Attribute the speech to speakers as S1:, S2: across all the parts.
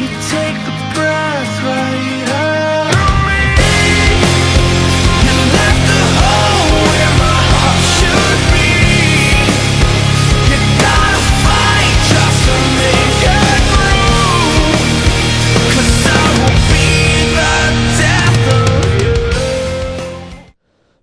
S1: You take the breath right out of me. You left the hole where my heart should be. You gotta fight just to make it through, 'cause I will be the death of you.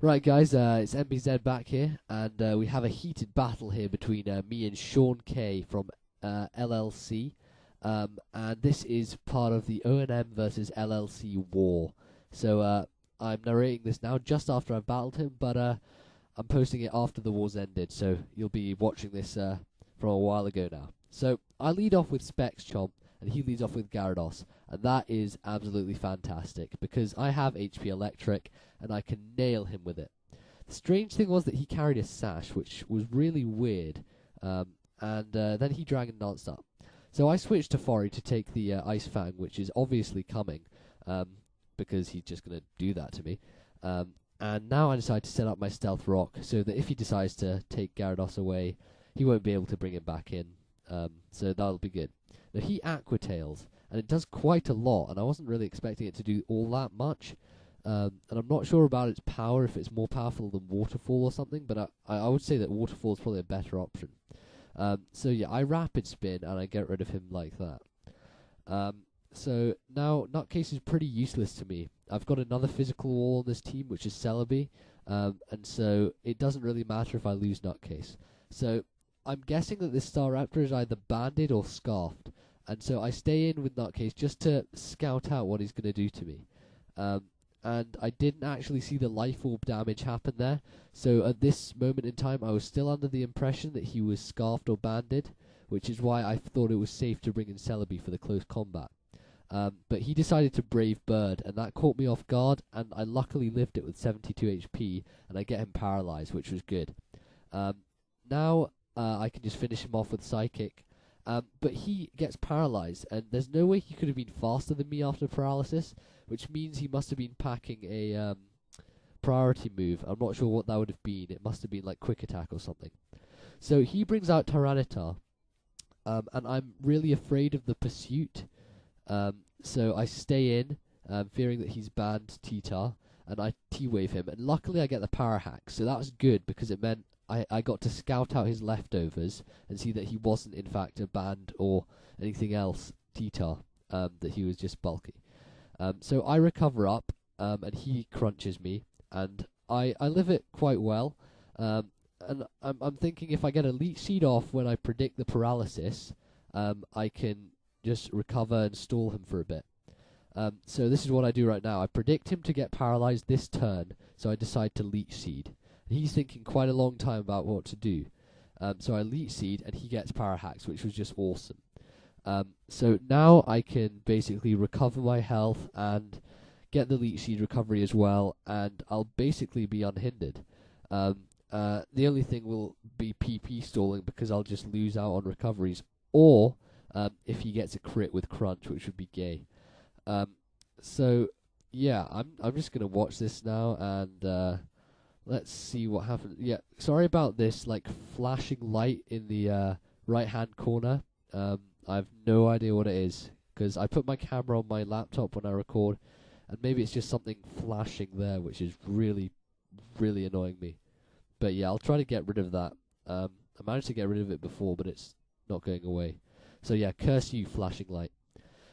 S2: Right guys, it's MBZ back here, and we have a heated battle here between me and ShaunK from LLC, and this is part of the ONM versus LLC war. So I'm narrating this now just after I've battled him, but I'm posting it after the war's ended, so you'll be watching this from a while ago now. So I lead off with Specs Chomp, and he leads off with Gyarados, and that is absolutely fantastic, because I have HP Electric, and I can nail him with it. The strange thing was that he carried a Sash, which was really weird, and then he Dragon Danced up. So I switched to Fori to take the Ice Fang, which is obviously coming, because he's just going to do that to me. And now I decide to set up my Stealth Rock, so that if he decides to take Gyarados away, he won't be able to bring him back in, so that'll be good. Now he Aqua Tails, and it does quite a lot, and I wasn't really expecting it to do all that much. And I'm not sure about its power, if it's more powerful than Waterfall or something, but I would say that Waterfall is probably a better option. So yeah, I Rapid Spin, and I get rid of him like that. So now Nutcase is pretty useless to me. I've got another physical wall on this team, which is Celebi, and so it doesn't really matter if I lose Nutcase. So I'm guessing that this Staraptor is either banded or scarfed, and so I stay in with Nutcase just to scout out what he's going to do to me. And I didn't actually see the Life Orb damage happen there, so at this moment in time I was still under the impression that he was scarfed or banded, which is why I thought it was safe to bring in Celebi for the close combat. But he decided to Brave Bird, and that caught me off guard, and I luckily lived it with 72 HP, and I get him paralyzed, which was good. Now I can just finish him off with Psychic, but he gets paralyzed, and there's no way he could have been faster than me after paralysis, which means he must have been packing a priority move. I'm not sure what that would have been. It must have been like Quick Attack or something. So he brings out Tyranitar, and I'm really afraid of the pursuit. So I stay in, fearing that he's banned T-Tar, and I T-Wave him. And luckily I get the Power Hack, so that was good, because it meant I got to scout out his leftovers and see that he wasn't in fact a banned or anything else T-Tar, that he was just bulky. So I recover up, and he crunches me, and I live it quite well. And I'm thinking if I get a Leech Seed off when I predict the paralysis, I can just recover and stall him for a bit. So this is what I do right now. I predict him to get paralyzed this turn, so I decide to Leech Seed. And he's thinking quite a long time about what to do. So I Leech Seed, and he gets Power Hacks, which was just awesome. So now I can basically recover my health and get the Leech Seed recovery as well, and I'll basically be unhindered. The only thing will be PP stalling, because I'll just lose out on recoveries, or if he gets a crit with Crunch, which would be gay. So yeah, I'm just gonna watch this now, and let's see what happens. Yeah, sorry about this like flashing light in the right hand corner. I have no idea what it is, because I put my camera on my laptop when I record, and maybe it's just something flashing there, which is really, really annoying me. But yeah, I'll try to get rid of that. I managed to get rid of it before, but it's not going away. So yeah, curse you, flashing light.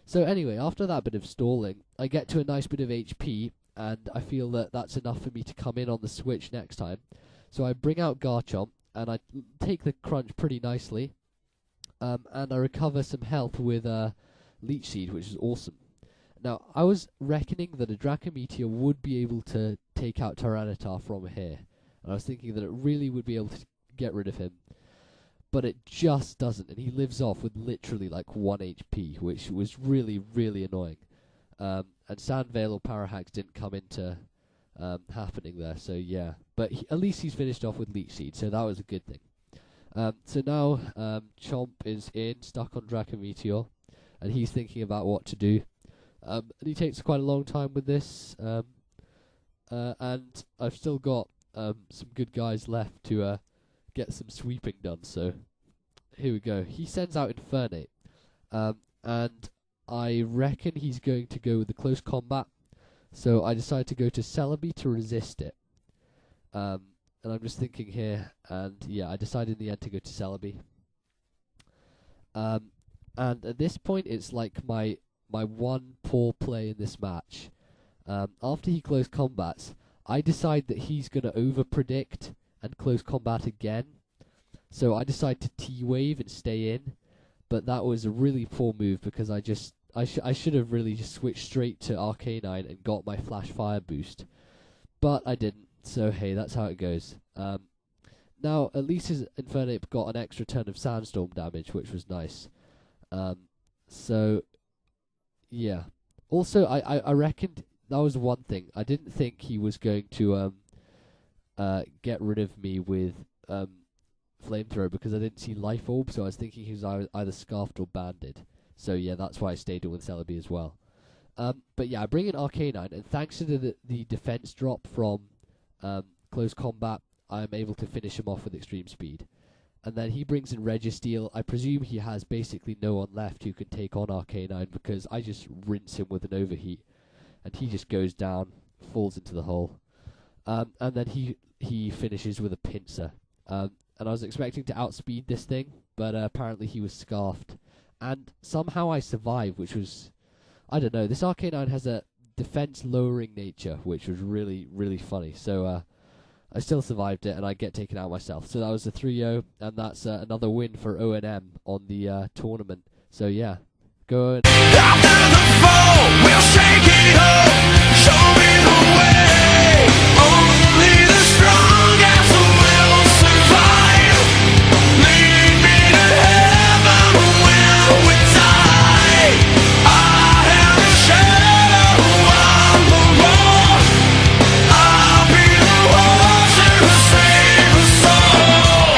S2: So anyway, after that bit of stalling, I get to a nice bit of HP, and I feel that that's enough for me to come in on the switch next time. So I bring out Garchomp, and I take the crunch pretty nicely. And I recover some health with Leech Seed, which is awesome. Now, I was reckoning that a Draco Meteor would be able to take out Tyranitar from here. And I was thinking that it really would be able to get rid of him. But it just doesn't, and he lives off with literally like 1 HP, which was really, really annoying. And Sandvale or Power Hacks didn't come into happening there, so yeah. But at least he's finished off with Leech Seed, so that was a good thing. So now Chomp is in, stuck on Draco Meteor, and he's thinking about what to do. And he takes quite a long time with this, and I've still got some good guys left to get some sweeping done, so here we go. He sends out Infernape, and I reckon he's going to go with the close combat, so I decided to go to Celebi to resist it. And I'm just thinking here, and yeah, I decided in the end to go to Celebi. And at this point, it's like my one poor play in this match. After he close combats, I decide that he's going to over-predict and close combat again. So I decide to T-wave and stay in. But that was a really poor move because I should have really just switched straight to Arcanine and got my Flash Fire boost. But I didn't, so hey, that's how it goes. Now, at least his Infernape got an extra turn of Sandstorm damage, which was nice. So, yeah. Also, I reckoned that was one thing. I didn't think he was going to get rid of me with Flamethrower because I didn't see Life Orb, so I was thinking he was either Scarfed or Banded. So yeah, that's why I stayed in with Celebi as well. But yeah, I bring in Arcanine, and thanks to the defense drop from close combat, I'm able to finish him off with extreme speed. And then he brings in Registeel. I presume he has basically no one left who can take on Arcanine because I just rinse him with an Overheat, and he just goes down, falls into the hole. And then he finishes with a Pinsir. And I was expecting to outspeed this thing, but apparently he was Scarfed. And somehow I survived, which was, I don't know, this Arcanine has a defense lowering nature, which was really, really funny. So I still survived it, and I get taken out myself. So that was a 3-0, and that's another win for ONM on the tournament. So yeah, go on.
S1: After the fall, we'll shake it up. Show me